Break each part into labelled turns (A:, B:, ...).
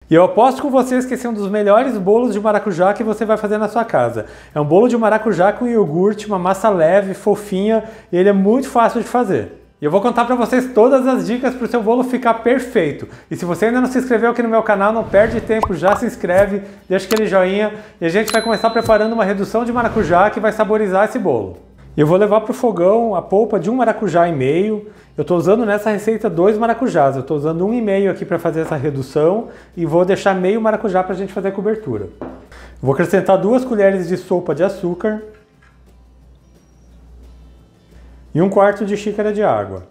A: E eu aposto com vocês que esse é um dos melhores bolos de maracujá que você vai fazer na sua casa. É um bolo de maracujá com iogurte, uma massa leve, fofinha, e ele é muito fácil de fazer. E eu vou contar para vocês todas as dicas para o seu bolo ficar perfeito. E se você ainda não se inscreveu aqui no meu canal, não perde tempo, já se inscreve, deixa aquele joinha e a gente vai começar preparando uma redução de maracujá que vai saborizar esse bolo. Eu vou levar para o fogão a polpa de um maracujá e meio. Eu estou usando nessa receita 2 maracujás, eu estou usando 1,5 aqui para fazer essa redução e vou deixar meio maracujá para a gente fazer a cobertura. Vou acrescentar 2 colheres de sopa de açúcar e 1/4 de xícara de água.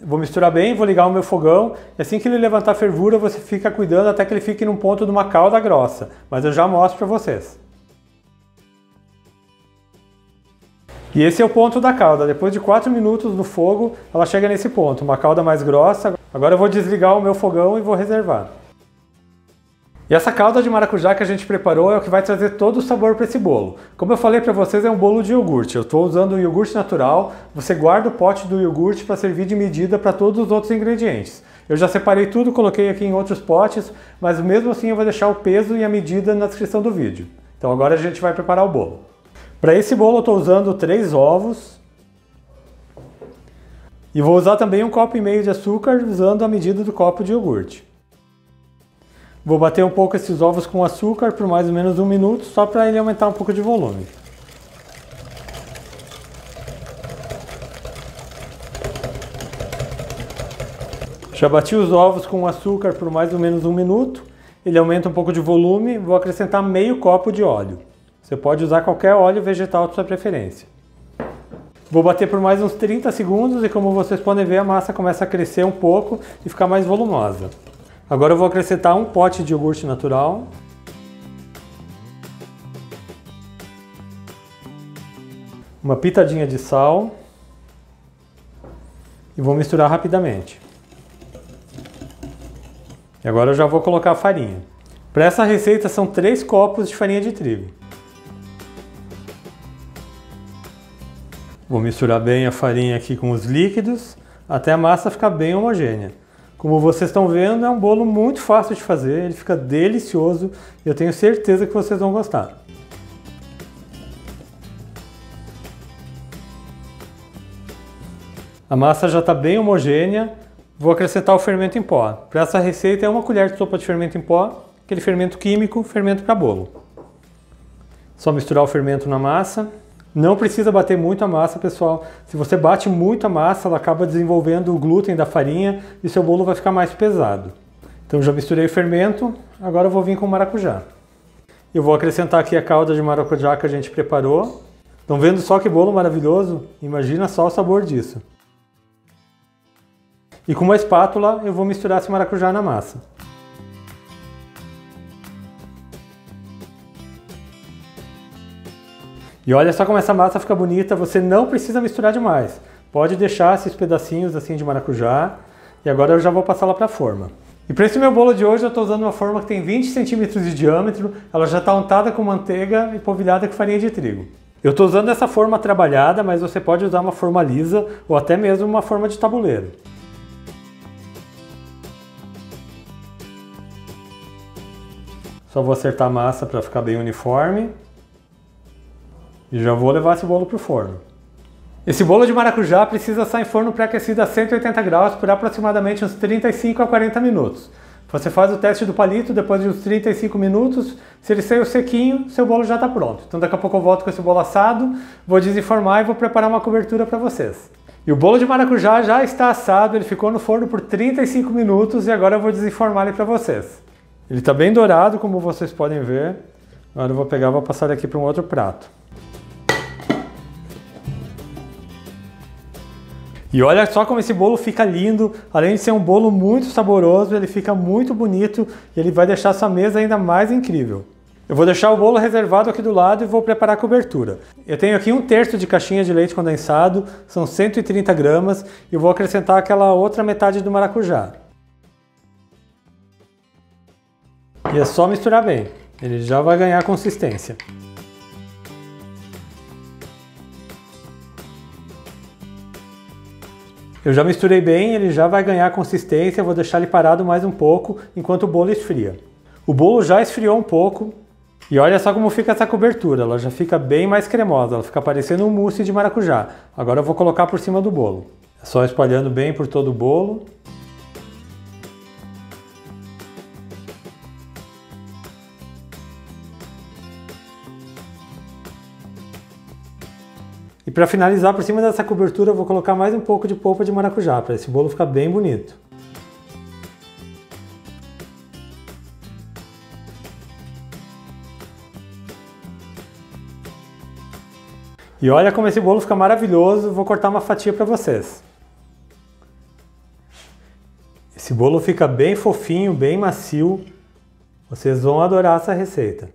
A: Vou misturar bem, vou ligar o meu fogão e assim que ele levantar a fervura você fica cuidando até que ele fique num ponto de uma calda grossa, mas eu já mostro para vocês. E esse é o ponto da calda, depois de 4 minutos no fogo ela chega nesse ponto, uma calda mais grossa. Agora eu vou desligar o meu fogão e vou reservar. E essa calda de maracujá que a gente preparou é o que vai trazer todo o sabor para esse bolo. Como eu falei para vocês, é um bolo de iogurte. Eu estou usando o iogurte natural. Você guarda o pote do iogurte para servir de medida para todos os outros ingredientes. Eu já separei tudo, coloquei aqui em outros potes, mas mesmo assim eu vou deixar o peso e a medida na descrição do vídeo. Então agora a gente vai preparar o bolo. Para esse bolo eu estou usando 3 ovos. E vou usar também 1,5 copo de açúcar usando a medida do copo de iogurte. Vou bater um pouco esses ovos com açúcar por mais ou menos 1 minuto, só para ele aumentar um pouco de volume. Já bati os ovos com açúcar por mais ou menos 1 minuto, ele aumenta um pouco de volume, vou acrescentar meio copo de óleo. Você pode usar qualquer óleo vegetal de sua preferência. Vou bater por mais uns 30 segundos e como vocês podem ver a massa começa a crescer um pouco e ficar mais volumosa. Agora eu vou acrescentar 1 pote de iogurte natural. Uma pitadinha de sal. E vou misturar rapidamente. E agora eu já vou colocar a farinha. Para essa receita são 3 copos de farinha de trigo. Vou misturar bem a farinha aqui com os líquidos, até a massa ficar bem homogênea. Como vocês estão vendo, é um bolo muito fácil de fazer, ele fica delicioso e eu tenho certeza que vocês vão gostar. A massa já está bem homogênea, vou acrescentar o fermento em pó. Para essa receita é 1 colher de sopa de fermento em pó, aquele fermento químico, fermento para bolo. Só misturar o fermento na massa. Não precisa bater muito a massa, pessoal. Se você bate muito a massa, ela acaba desenvolvendo o glúten da farinha e seu bolo vai ficar mais pesado. Então já misturei o fermento, agora eu vou vir com o maracujá. Eu vou acrescentar aqui a calda de maracujá que a gente preparou. Estão vendo só que bolo maravilhoso? Imagina só o sabor disso. E com uma espátula eu vou misturar esse maracujá na massa. E olha só como essa massa fica bonita, você não precisa misturar demais. Pode deixar esses pedacinhos assim de maracujá. E agora eu já vou passar lá para a forma. E para esse meu bolo de hoje eu estou usando uma forma que tem 20 centímetros de diâmetro. Ela já está untada com manteiga e polvilhada com farinha de trigo. Eu estou usando essa forma trabalhada, mas você pode usar uma forma lisa ou até mesmo uma forma de tabuleiro. Só vou acertar a massa para ficar bem uniforme. E já vou levar esse bolo para o forno. Esse bolo de maracujá precisa assar em forno pré-aquecido a 180 graus por aproximadamente uns 35 a 40 minutos. Você faz o teste do palito depois de uns 35 minutos. Se ele saiu sequinho, seu bolo já está pronto. Então daqui a pouco eu volto com esse bolo assado, vou desenformar e vou preparar uma cobertura para vocês. E o bolo de maracujá já está assado, ele ficou no forno por 35 minutos e agora eu vou desenformar ele para vocês. Ele está bem dourado, como vocês podem ver. Agora eu vou pegar e vou passar ele aqui para um outro prato. E olha só como esse bolo fica lindo, além de ser um bolo muito saboroso, ele fica muito bonito e ele vai deixar sua mesa ainda mais incrível. Eu vou deixar o bolo reservado aqui do lado e vou preparar a cobertura. Eu tenho aqui 1/3 de caixinha de leite condensado, são 130 gramas, e vou acrescentar aquela outra metade do maracujá. E é só misturar bem, ele já vai ganhar consistência. Eu já misturei bem, ele já vai ganhar consistência, vou deixar ele parado mais um pouco enquanto o bolo esfria. O bolo já esfriou um pouco e olha só como fica essa cobertura, ela já fica bem mais cremosa, ela fica parecendo um mousse de maracujá. Agora eu vou colocar por cima do bolo. É só espalhando bem por todo o bolo. E para finalizar, por cima dessa cobertura, eu vou colocar mais um pouco de polpa de maracujá, para esse bolo ficar bem bonito. E olha como esse bolo fica maravilhoso, vou cortar uma fatia para vocês. Esse bolo fica bem fofinho, bem macio, vocês vão adorar essa receita.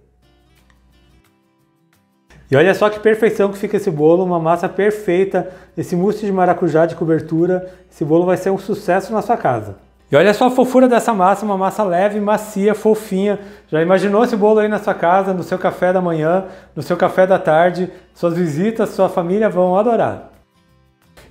A: E olha só que perfeição que fica esse bolo, uma massa perfeita, esse mousse de maracujá de cobertura, esse bolo vai ser um sucesso na sua casa. E olha só a fofura dessa massa, uma massa leve, macia, fofinha. Já imaginou esse bolo aí na sua casa, no seu café da manhã, no seu café da tarde? Suas visitas, sua família vão adorar.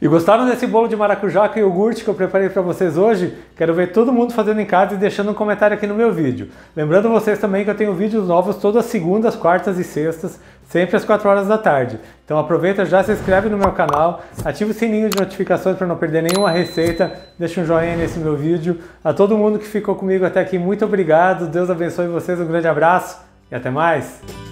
A: E gostaram desse bolo de maracujá com iogurte que eu preparei para vocês hoje? Quero ver todo mundo fazendo em casa e deixando um comentário aqui no meu vídeo. Lembrando vocês também que eu tenho vídeos novos todas as segundas, quartas e sextas, sempre às 4 horas da tarde. Então aproveita, já se inscreve no meu canal, ativa o sininho de notificações para não perder nenhuma receita, deixa um joinha nesse meu vídeo. A todo mundo que ficou comigo até aqui, muito obrigado, Deus abençoe vocês, um grande abraço e até mais!